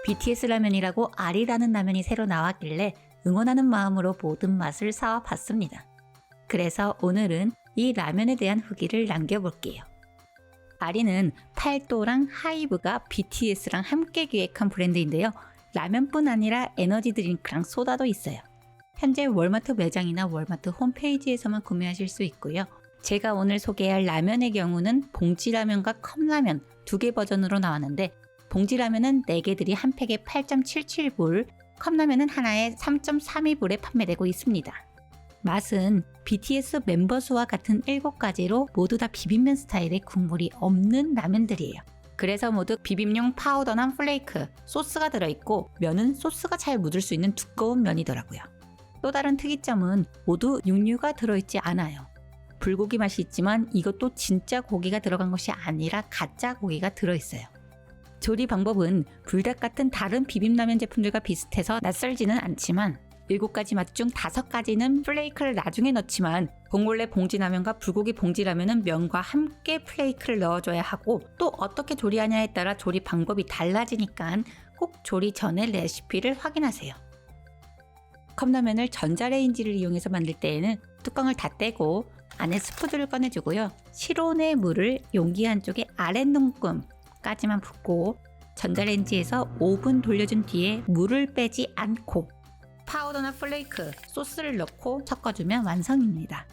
BTS 라면이라고 아리라는 라면이 새로 나왔길래 응원하는 마음으로 모든 맛을 사와봤습니다. 그래서 오늘은 이 라면에 대한 후기를 남겨볼게요. 아리는 팔도랑 하이브가 BTS랑 함께 기획한 브랜드인데요. 라면뿐 아니라 에너지 드링크랑 소다도 있어요. 현재 월마트 매장이나 월마트 홈페이지에서만 구매하실 수 있고요. 제가 오늘 소개할 라면의 경우는 봉지라면과 컵라면 두 개 버전으로 나왔는데 봉지라면은 4개들이 한 팩에 8.77불, 컵라면은 하나에 3.32불에 판매되고 있습니다. 맛은 BTS 멤버 수와 같은 7가지로 모두 다 비빔면 스타일의 국물이 없는 라면들이에요. 그래서 모두 비빔용 파우더나 플레이크, 소스가 들어있고 면은 소스가 잘 묻을 수 있는 두꺼운 면이더라고요. 또 다른 특이점은 모두 육류가 들어있지 않아요. 불고기 맛이 있지만 이것도 진짜 고기가 들어간 것이 아니라 가짜 고기가 들어있어요. 조리 방법은 불닭 같은 다른 비빔라면 제품들과 비슷해서 낯설지는 않지만 7가지 맛 중 5가지는 플레이크를 나중에 넣지만 봉골레 봉지라면과 불고기 봉지라면은 면과 함께 플레이크를 넣어줘야 하고 또 어떻게 조리하냐에 따라 조리 방법이 달라지니까 꼭 조리 전에 레시피를 확인하세요. 컵라면을 전자레인지를 이용해서 만들 때에는 뚜껑을 다 떼고 안에 스프들을 꺼내주고요. 실온의 물을 용기 한쪽에 아랫눈금까지만 붓고 전자레인지에서 5분 돌려준 뒤에 물을 빼지 않고 파우더나 플레이크, 소스를 넣고 섞어주면 완성입니다.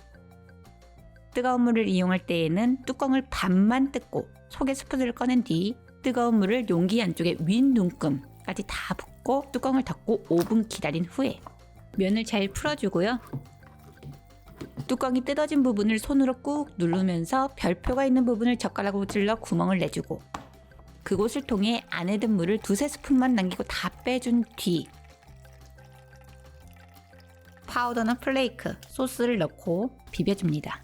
뜨거운 물을 이용할 때에는 뚜껑을 반만 뜯고 속에 스프들을 꺼낸 뒤 뜨거운 물을 용기 안쪽에 윗눈금까지 다 붓고 뚜껑을 닫고 5분 기다린 후에 면을 잘 풀어주고요. 뚜껑이 뜯어진 부분을 손으로 꾹 누르면서 별표가 있는 부분을 젓가락으로 찔러 구멍을 내주고 그곳을 통해 안에 든 물을 2-3스푼만 남기고 다 빼준 뒤 파우더나 플레이크, 소스를 넣고 비벼줍니다.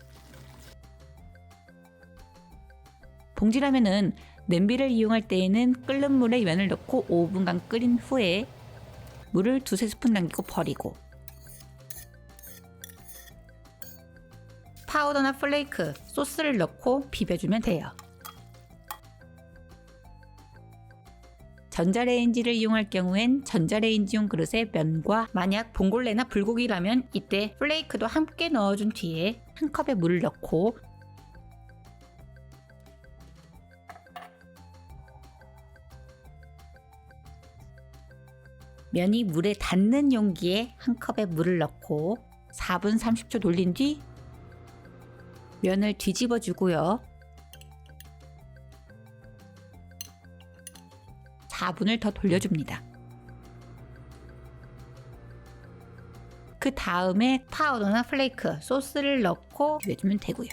봉지라면은 냄비를 이용할 때에는 끓는 물에 면을 넣고 5분간 끓인 후에 물을 2-3스푼 남기고 버리고 파우더나 플레이크, 소스를 넣고 비벼주면 돼요. 전자레인지를 이용할 경우엔 전자레인지용 그릇에 면과 만약 봉골레나 불고기라면 이때 플레이크도 함께 넣어준 뒤에 한 컵에 물을 넣고 면이 물에 닿는 용기에 한 컵에 물을 넣고 4분 30초 돌린 뒤 면을 뒤집어 주고요. 4분을 더 돌려줍니다. 그 다음에 파우더나 플레이크, 소스를 넣고 비벼주면 되고요.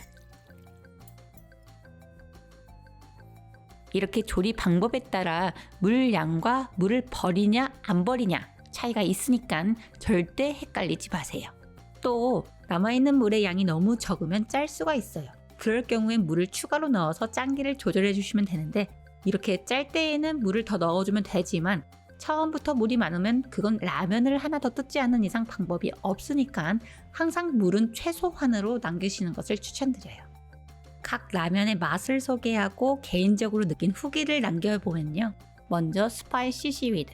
이렇게 조리 방법에 따라 물 양과 물을 버리냐 안 버리냐 차이가 있으니까 절대 헷갈리지 마세요. 또 남아있는 물의 양이 너무 적으면 짤 수가 있어요. 그럴 경우엔 물을 추가로 넣어서 짠기를 조절해 주시면 되는데 이렇게 짤 때에는 물을 더 넣어주면 되지만 처음부터 물이 많으면 그건 라면을 하나 더 뜯지 않는 이상 방법이 없으니까 항상 물은 최소한으로 남기시는 것을 추천드려요. 각 라면의 맛을 소개하고 개인적으로 느낀 후기를 남겨보면요. 먼저 스파이시 시위드.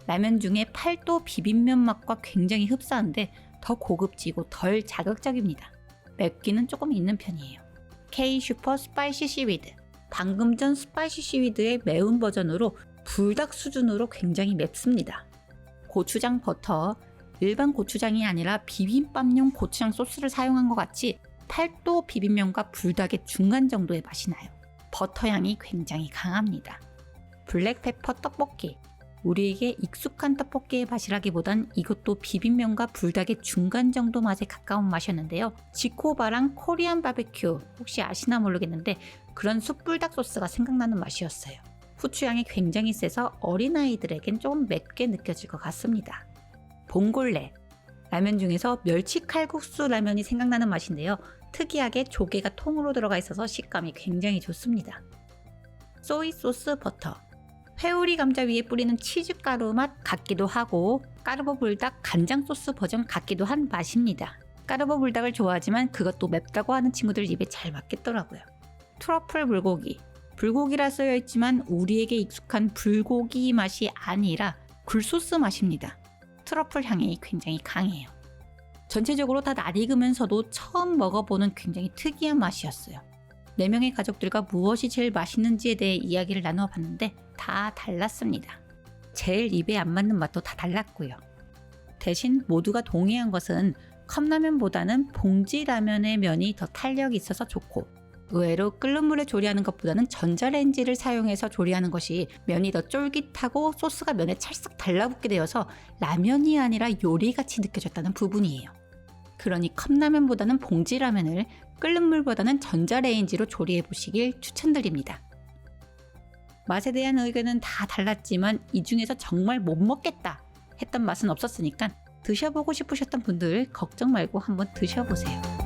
라면 중에 팔도 비빔면 맛과 굉장히 흡사한데 더 고급지고 덜 자극적입니다. 맵기는 조금 있는 편이에요. K 슈퍼 스파이시 시위드. 방금 전 스파이시 시위드의 매운 버전으로 불닭 수준으로 굉장히 맵습니다. 고추장 버터. 일반 고추장이 아니라 비빔밥용 고추장 소스를 사용한 것 같이 팔도 비빔면과 불닭의 중간 정도의 맛이 나요. 버터 향이 굉장히 강합니다. 블랙페퍼 떡볶이. 우리에게 익숙한 떡볶이의 맛이라기보단 이것도 비빔면과 불닭의 중간 정도 맛에 가까운 맛이었는데요. 지코바랑 코리안 바베큐 혹시 아시나 모르겠는데 그런 숯불닭 소스가 생각나는 맛이었어요. 후추향이 굉장히 세서 어린아이들에겐 좀 맵게 느껴질 것 같습니다. 봉골레. 라면 중에서 멸치 칼국수 라면이 생각나는 맛인데요. 특이하게 조개가 통으로 들어가 있어서 식감이 굉장히 좋습니다. 소이 소스 버터. 회오리 감자 위에 뿌리는 치즈가루 맛 같기도 하고 까르보 불닭 간장 소스 버전 같기도 한 맛입니다. 까르보 불닭을 좋아하지만 그것도 맵다고 하는 친구들 입에 잘 맞겠더라고요. 트러플 불고기. 불고기라 쓰여 있지만 우리에게 익숙한 불고기 맛이 아니라 굴소스 맛입니다. 트러플 향이 굉장히 강해요. 전체적으로 다 낯익으면서도 처음 먹어보는 굉장히 특이한 맛이었어요. 4명의 가족들과 무엇이 제일 맛있는지에 대해 이야기를 나누어 봤는데 다 달랐습니다. 제일 입에 안 맞는 맛도 다 달랐고요. 대신 모두가 동의한 것은 컵라면보다는 봉지라면의 면이 더 탄력이 있어서 좋고, 의외로 끓는 물에 조리하는 것보다는 전자레인지를 사용해서 조리하는 것이 면이 더 쫄깃하고 소스가 면에 찰싹 달라붙게 되어서 라면이 아니라 요리같이 느껴졌다는 부분이에요. 그러니 컵라면보다는 봉지라면을 끓는 물보다는 전자레인지로 조리해 보시길 추천드립니다. 맛에 대한 의견은 다 달랐지만 이 중에서 정말 못 먹겠다 했던 맛은 없었으니까 드셔보고 싶으셨던 분들 걱정 말고 한번 드셔보세요.